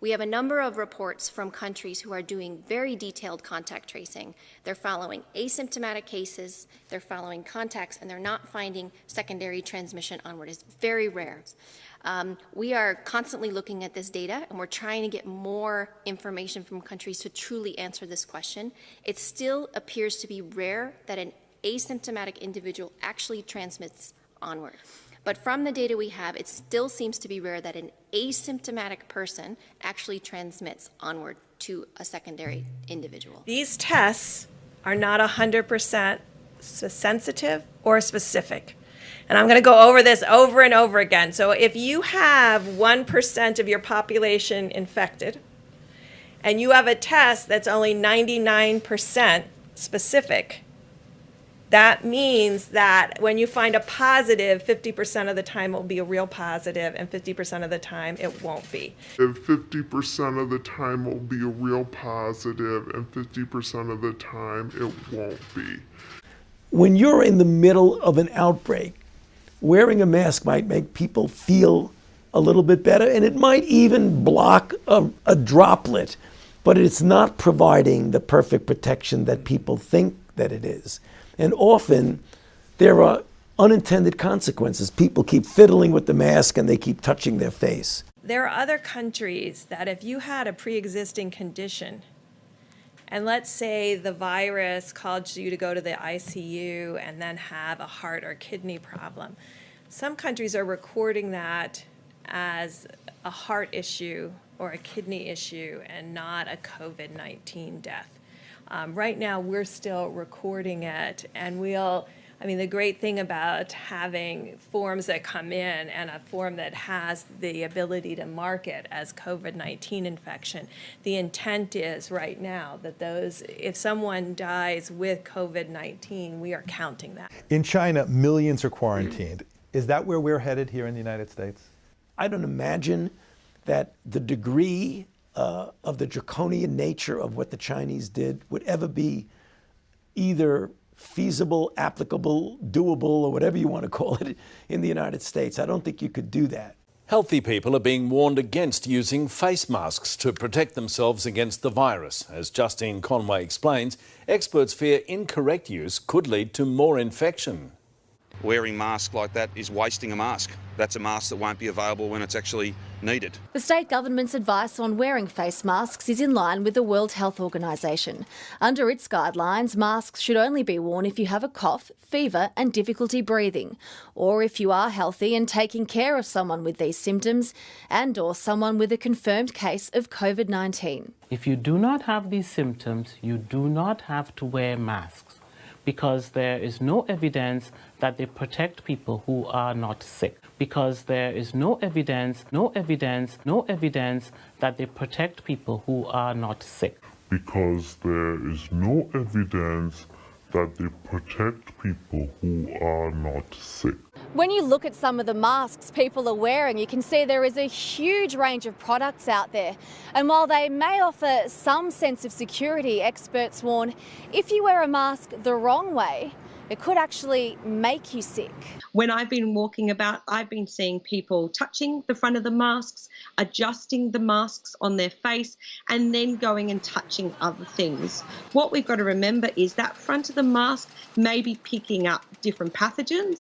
We have a number of reports from countries who are doing very detailed contact tracing. They're following asymptomatic cases, they're following contacts, and they're not finding secondary transmission onward. It's very rare. We are constantly looking at this data, and we're trying to get more information from countries to truly answer this question. It still appears to be rare that an asymptomatic individual actually transmits onward. But from the data we have, it still seems to be rare that an asymptomatic person actually transmits onward to a secondary individual. These tests are not 100% sensitive or specific. And I'm going to go over this over and over again. So if you have 1% of your population infected, and you have a test that's only 99% specific, that means that when you find a positive, 50% of the time it will be a real positive, and 50% of the time it won't be. And 50% of the time it will be a real positive, and 50% of the time it won't be. When you're in the middle of an outbreak, wearing a mask might make people feel a little bit better, and it might even block a droplet, but it's not providing the perfect protection that people think that it is. And often there are unintended consequences. People keep fiddling with the mask and they keep touching their face. There are other countries that if you had a pre-existing condition, and let's say the virus caused you to go to the ICU and then have a heart or kidney problem, some countries are recording that as a heart issue or a kidney issue and not a COVID-19 death. Right now, we're still recording it, and the great thing about having forms that come in and a form that has the ability to mark it as COVID-19 infection, the intent is right now that if someone dies with COVID-19, we are counting that. In China, millions are quarantined. Is that where we're headed here in the United States? I don't imagine that the degree of the draconian nature of what the Chinese did would ever be either feasible, applicable, doable, or whatever you want to call it in the United States. I don't think you could do that. Healthy people are being warned against using face masks to protect themselves against the virus. As Justine Conway explains, experts fear incorrect use could lead to more infection. Wearing masks like that is wasting a mask. That's a mask that won't be available when it's actually needed. The state government's advice on wearing face masks is in line with the World Health Organization. Under its guidelines, masks should only be worn if you have a cough, fever and difficulty breathing, or if you are healthy and taking care of someone with these symptoms and/or someone with a confirmed case of COVID-19. If you do not have these symptoms, you do not have to wear masks, because there is no evidence that they protect people who are not sick. Because there is no evidence that they protect people who are not sick. Because there is no evidence that they protect people who are not sick. When you look at some of the masks people are wearing, you can see there is a huge range of products out there. And while they may offer some sense of security, experts warn if you wear a mask the wrong way, it could actually make you sick. When I've been walking about, I've been seeing people touching the front of the masks, adjusting the masks on their face, and then going and touching other things. What we've got to remember is that front of the mask may be picking up different pathogens.